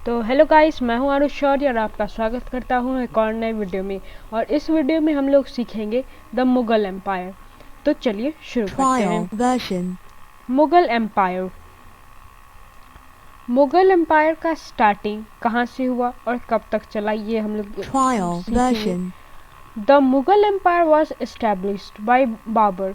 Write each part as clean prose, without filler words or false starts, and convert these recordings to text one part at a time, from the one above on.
तो hello guys, मैं हूं आरुष शौर्य और आपका स्वागत करता हूं एक और नए वीडियो में। और इस वीडियो में हम लोग सीखेंगे द मुगल एम्पायर। तो चलिए शुरू करते हैं। मुगल एम्पायर का स्टार्टिंग कहां से हुआ और कब तक चला, ये हम लोग सीखेंगे। The Mughal empire was established by Babur.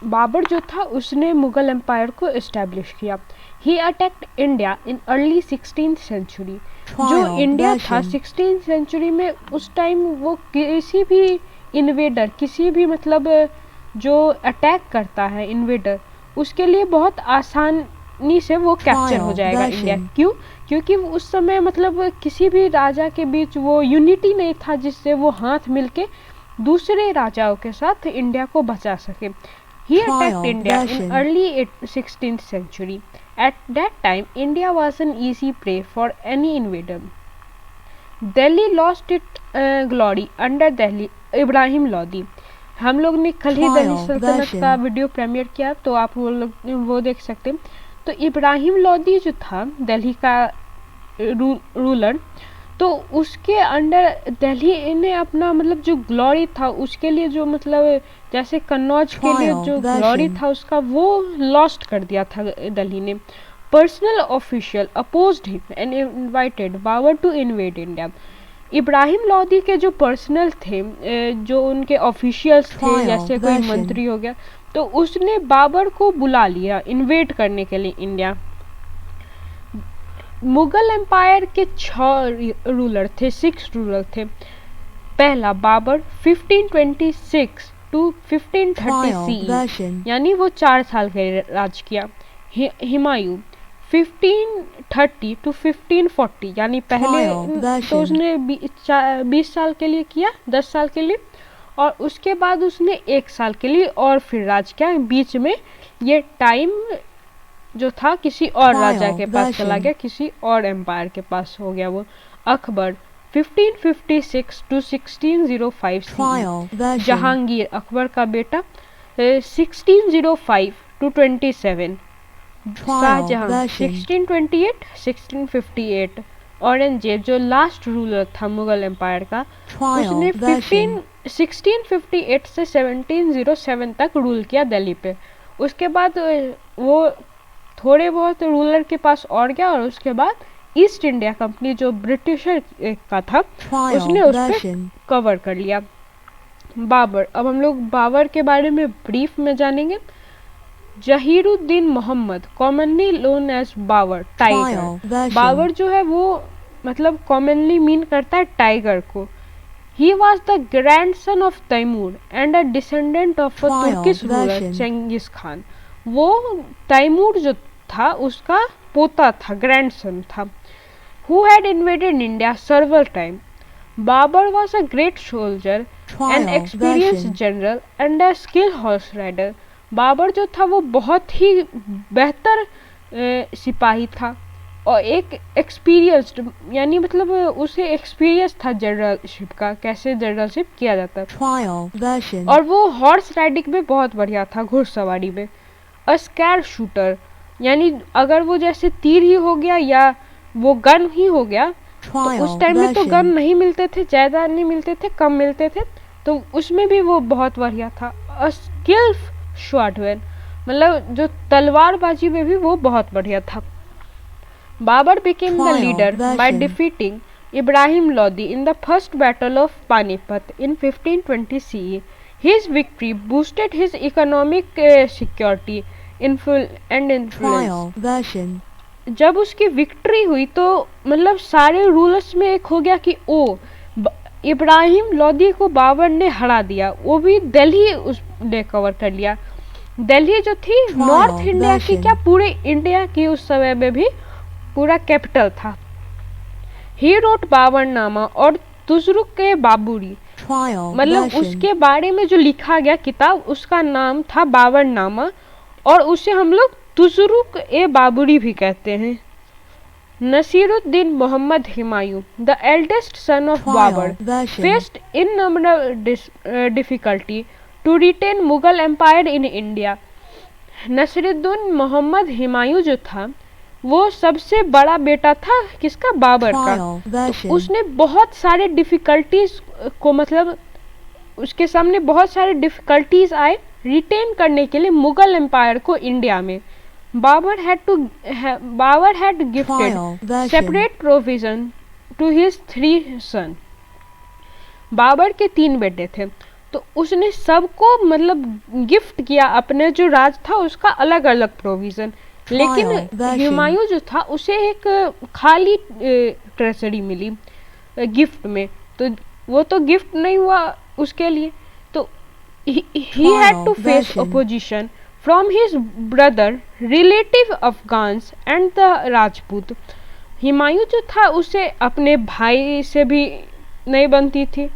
Babur जो था उसने मुगल एम्पायर को एस्टेब्लिश किया। He attacked India in early 16th century. जो इंडिया था 16th सेंचुरी में, उस टाइम वो किसी भी इन्वेडर, किसी भी मतलब जो अटैक करता है इन्वेडर, उसके लिए बहुत आसानी से वो कैप्चर हो जाएगा इंडिया। क्यों? क्योंकि उस समय मतलब किसी भी राजा के बीच वो यूनिटी नहीं था जिससे वो हाथ मिलके दूसरे राजाओं के साथ इंडिया को बचा सके। He attacked India in early 16th century. At that time, India was an easy prey for any invader. Delhi lost its glory under Delhi Ibrahim Lodi. हम लोग ने कल ही दिल्ली सल्तनत का वीडियो प्रीमियर किया, तो आप वो देख सकते हैं। तो इब्राहिम लोदी जो था दिल्ली का रूलर, तो उसके अंडर दिल्ली ने अपना मतलब जो ग्लोरी था उसके लिए, जो मतलब जैसे कन्नौज के लिए जो ग्लोरी था उसका, वो लॉस्ट कर दिया था दिल्ली ने। Personal official opposed him and invited Babur to invade India. Ibrahim Lodi के जो पर्सनल थे, जो उनके ऑफिशियल्स थे, जैसे कोई मंत्री हो गया, तो उसने बाबर को बुला लिया इन्वेड करने के लिए इंडिया। मुगल एम्पायर के 6 रूलर थे, 6 रूलर थे। पहला बाबर 1526 टू 1530 यानी वो 4 साल के राज किया। हुमायूं 1530 टू 1540 यानी पहले तो उसने 20 साल के लिए किया, 10 साल के लिए, और उसके बाद उसने 1 साल के लिए और फिर राज किया। बीच में ये टाइम जो था किसी और राजा के पास चला गया, किसी और एम्पायर के पास हो गया वो। अकबर 1556 टू 1605 जहांगीर अकबर का बेटा 1605 टू 27, शाहजहां 1628 1658, औरंगजेब जो लास्ट रूलर था मुगल एम्पायर का, उसने 1658 से 1707 तक रूल किया दिल्ली पे। उसके बाद वो थोड़े बहुत रूलर के पास और गया, और उसके बाद ईस्ट इंडिया कंपनी जो ब्रिटिशर का था उसने उस पर कवर कर लिया। बाबर, अब हम लोग बाबर के बारे में ब्रीफ में जानेंगे। Zahiruddin Mohammad, commonly known as Babur, tiger. Babur जो है वो मतलब कॉमनली मीन करता है टाइगर को। He was the grandson of Taimur and a descendant of a Turkish ruler चंगिस Khan. वो तैमूर जो था उसका पोता था, ग्रैंडसन था। Who had invaded India several times. Babur was a great soldier, an experienced general and a skilled horse rider. Babar जो था वो बहुत ही बेहतर सिपाही था और एक एक्सपीरियंस्ड, यानी मतलब उसे एक्सपीरियंस था जनरलशिप का, कैसे जनरलशिप किया जाता है। और वो हॉर्स राइडिंग में बहुत बढ़िया था, घुड़सवारी में। अ स्कैर शूटर, यानी अगर वो जैसे तीर ही हो गया या वो गन ही हो गया, तो उस टाइम में तो गन नहीं मिलते थे, ज़्यादा नहीं मिलते थे, कम मिलते थे, तो उसमें भी वो बहुत बढ़िया था। अ स्किल्ड स्वॉर्डमैन, मतलब जो तलवारबाजी में भी वो बहुत बढ़िया था। Babar became the leader by defeating Ibrahim Lodi in the first battle of Panipat in 1520 CE. His victory boosted his economic security and influence. जब उसकी विक्ट्री हुई तो मतलब सारे रूलर्स में एक हो गया कि इब्राहिम लोदी को बाबर ने हरा दिया, वो भी दिल्ली उसने कवर कर लिया। दिल्ली जो थी नॉर्थ इंडिया की, क्या पूरे इंडिया की उस समय में भी पूरा कैपिटल था। ही रोट बाबरनामा और तुजरुक के बाबुरी, मतलब उसके बारे में जो लिखा गया किताब उसका नाम था बाबरनामा, और उसे हम लोग तुजरुक ए बाबुरी भी कहते हैं। Nasiruddin Mohammad Humayun, the eldest son of Babur, faced innumerable difficulty to retain Mughal empire in India. Nasiruddin Mohammad Humayun जो था वो सबसे बड़ा बेटा था किसका, बाबर का। तो उसने बहुत सारे डिफ़िकल्टीज को, मतलब उसके सामने बहुत सारे डिफ़िकल्टीज आए रिटेन करने के लिए मुगल एम्पायर को इंडिया में। Babur had gifted separate provision to his 3 son. Babur के 3 बेटे थे, तो उसने सबको मतलब गिफ्ट किया अपने जो राज था उसका अलग अलग प्रोविज़न। लेकिन हुमायूं जो था उसे एक खाली ट्रेजरी मिली गिफ्ट में, तो वो तो गिफ्ट नहीं हुआ उसके लिए। तो he had to face opposition from his brother, relative Afghans and the Rajput. Humayun जो था उसे अपने भाई से भी नहीं बनती थी,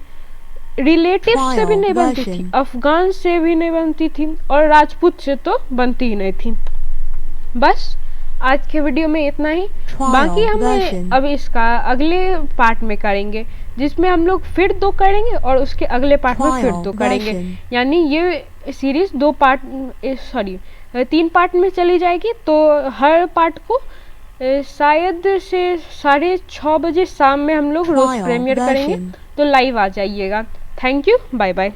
रिलेटिव से भी नहीं बनती थी, अफगान से भी नहीं बनती थी, और राजपूत से तो बनती ही नहीं थी। बस आज के वीडियो में इतना ही। बाकी हम अब इसका अगले पार्ट में करेंगे, जिसमें हम लोग फिर 2 करेंगे और उसके अगले पार्ट में फिर 2 करेंगे। यानी ये सीरीज 3 पार्ट में चली जाएगी। तो हर पार्ट को शायद से 6:30 बजे शाम में हम लोग रोज प्रीमियर करेंगे, तो लाइव आ जाइएगा। Thank you, bye bye.